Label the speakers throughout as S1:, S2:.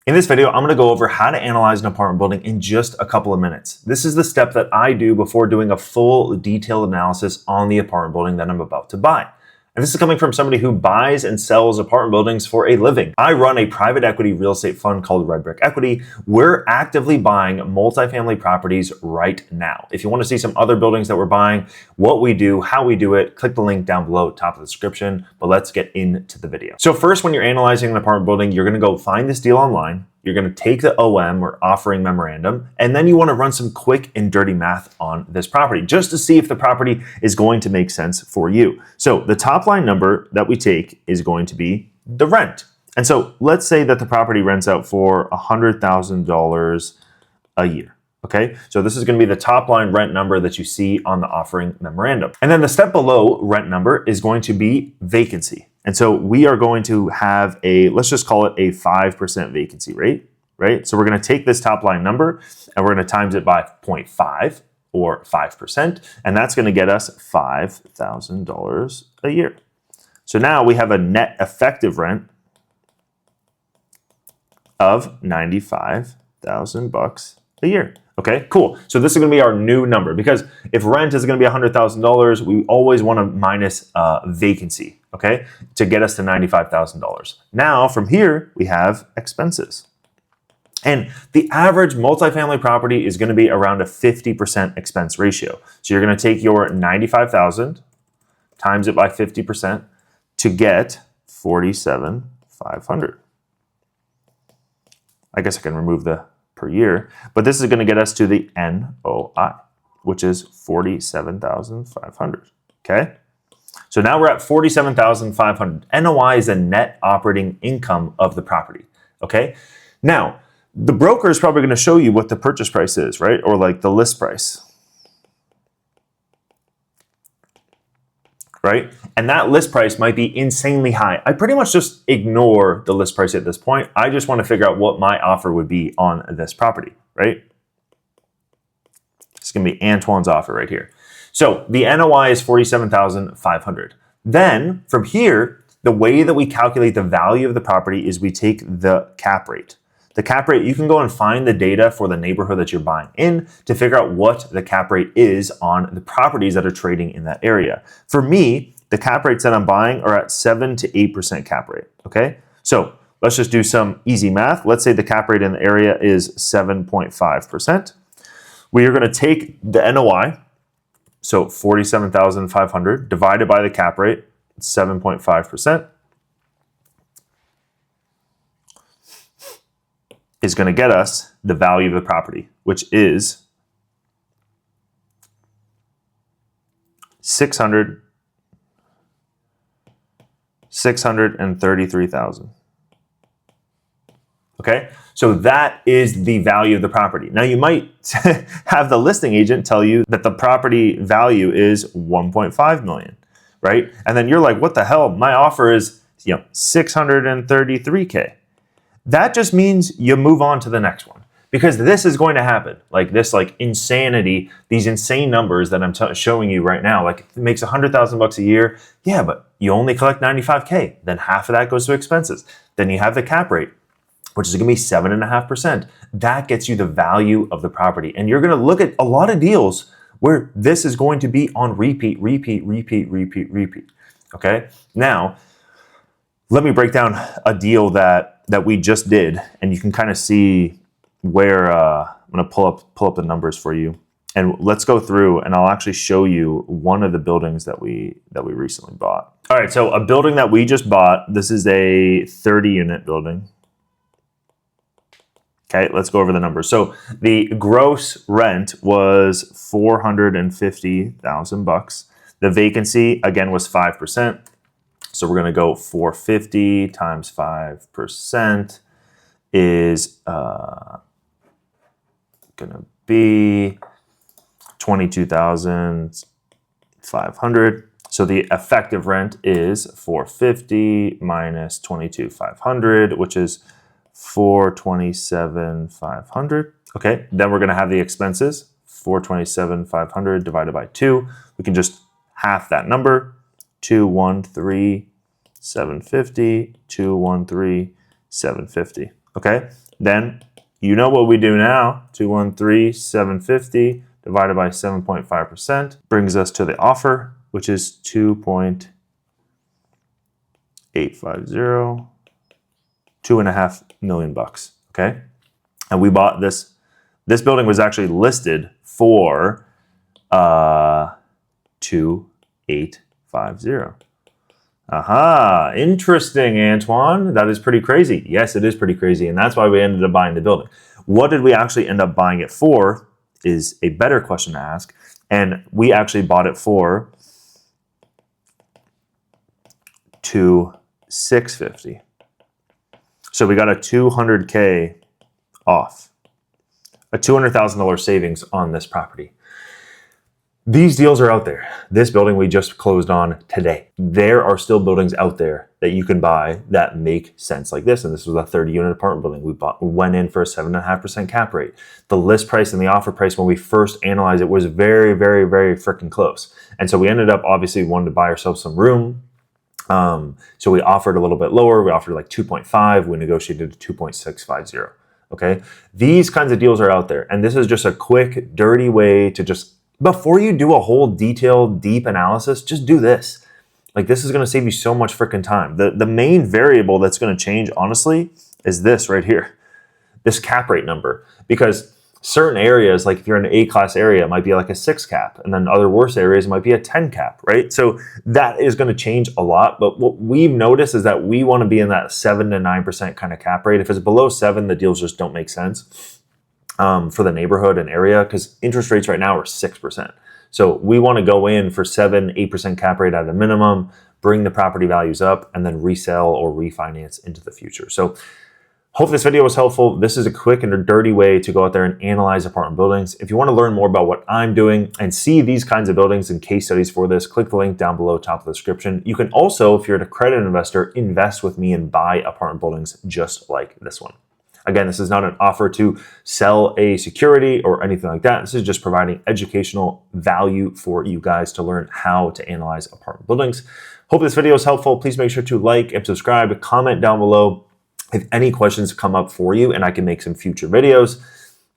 S1: In this video, I'm going to go over how to analyze an apartment building in just a couple of minutes. This is the step that I do before doing a full detailed analysis on the apartment building that I'm about to buy. And this is coming from somebody who buys and sells apartment buildings for a living. I run a private equity real estate fund called Red Brick Equity. We're actively buying multifamily properties right now. If you want to see some other buildings that we're buying, what we do, how we do it, click the link down below, top of the description. But let's get into the video. So first, when you're analyzing an apartment building, you're going to go find this deal online. You're going to take the OM or offering memorandum, and then you want to run some quick and dirty math on this property just to see if the property is going to make sense for you. So the top line number that we take is going to be the rent. And so let's say that the property rents out for $100,000 a year. Okay, so this is going to be the top line rent number that you see on the offering memorandum. And then the step below rent number is going to be vacancy. And so we are going to have let's just call it a 5% vacancy rate, right? So we're going to take this top line number and we're going to times it by 0.5 or 5. And that's going to get us $5,000 a year. So now we have a net effective rent of $95,000 a year. Okay, cool. So this is going to be our new number because if rent is going to be $100,000, we always want to minus vacancy, okay, to get us to $95,000. Now from here, we have expenses. And the average multifamily property is going to be around a 50% expense ratio. So you're going to take your $95,000 times it by 50% to get $47,500. I guess I can remove the per year, but this is going to get us to the NOI, which is $47,500. Okay, so now we're at $47,500. NOI is the net operating income of the property. Okay, now the broker is probably going to show you what the purchase price is, right, or like the list price, right? And that list price might be insanely high. I pretty much just ignore the list price at this point. I just want to figure out what my offer would be on this property, right? It's going to be Antoine's offer right here. So the NOI is $47,500. Then from here, the way that we calculate the value of the property is we take the cap rate. The cap rate, you can go and find the data for the neighborhood that you're buying in to figure out what the cap rate is on the properties that are trading in that area. For me, the cap rates that I'm buying are at 7 to 8% cap rate, okay? So let's just do some easy math. Let's say the cap rate in the area is 7.5%. We are gonna take the NOI, so $47,500 divided by the cap rate, 7.5%. is going to get us the value of the property, which is $633,000. Okay, so that is the value of the property. Now you might have the listing agent tell you that the property value is 1.5 million, right? And then you're like, what the hell? My offer is, $633K. That just means you move on to the next one because this is going to happen. Like this, insanity, these insane numbers that I'm showing you right now, like it makes $100,000 a year. Yeah, but you only collect 95K. Then half of that goes to expenses. Then you have the cap rate, which is going to be 7.5%. That gets you the value of the property. And you're going to look at a lot of deals where this is going to be on repeat. Okay. Now, let me break down a deal that we just did, and you can kind of see where I'm going to pull up the numbers for you, and let's go through, and I'll actually show you one of the buildings that we recently bought. All right, so a building that we just bought. This is a 30-unit building. Okay, let's go over the numbers. So the gross rent was $450,000. The vacancy again was 5%. So we're going to go 450 times 5% is going to be 22,500. So the effective rent is 450 minus 22,500, which is 427,500. Okay, then we're going to have the expenses, 427,500 divided by 2. We can just half that number. 213,750, 213,750. Okay, then you know what we do now. 213,750 divided by 7.5% brings us to the offer, which is 2.850, $2.5 million bucks. Okay, and we bought this. This building was actually listed for 2.850. Aha, interesting, Antoine. That is pretty crazy. Yes, it is pretty crazy, and that's why we ended up buying the building. What did we actually end up buying it for is a better question to ask, and we actually bought it for $2.650. So we got a $200K off, a $200,000 savings on this property. These deals are out there. This building we just closed on today. There are still buildings out there that you can buy that make sense like this. And this was a 30-unit apartment building. We went in for a 7.5% cap rate. The list price and the offer price when we first analyzed it was very, very, very freaking close. And so we ended up obviously wanting to buy ourselves some room. So we offered a little bit lower. We offered like 2.5. We negotiated to 2.650. Okay. These kinds of deals are out there. And this is just a quick, dirty way to just, before you do a whole detailed, deep analysis, just do this. Like, this is going to save you so much freaking time. The main variable that's going to change, honestly, is this right here, this cap rate number. Because certain areas, like if you're in an A-class area, it might be like a 6 cap. And then other worse areas might be a 10 cap, right? So that is going to change a lot. But what we've noticed is that we want to be in that 7 to 9% kind of cap rate. If it's below 7, the deals just don't make sense. For the neighborhood and area, because interest rates right now are 6%. So we want to go in for 7, 8% cap rate at a minimum, bring the property values up, and then resell or refinance into the future. So hope this video was helpful. This is a quick and a dirty way to go out there and analyze apartment buildings. If you want to learn more about what I'm doing and see these kinds of buildings and case studies for this, click the link down below, top of the description. You can also, if you're an accredited investor, invest with me and buy apartment buildings just like this one. Again, this is not an offer to sell a security or anything like that. This is just providing educational value for you guys to learn how to analyze apartment buildings. Hope this video is helpful. Please make sure to like and subscribe, comment down below if any questions come up for you and I can make some future videos.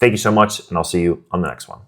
S1: Thank you so much, and I'll see you on the next one.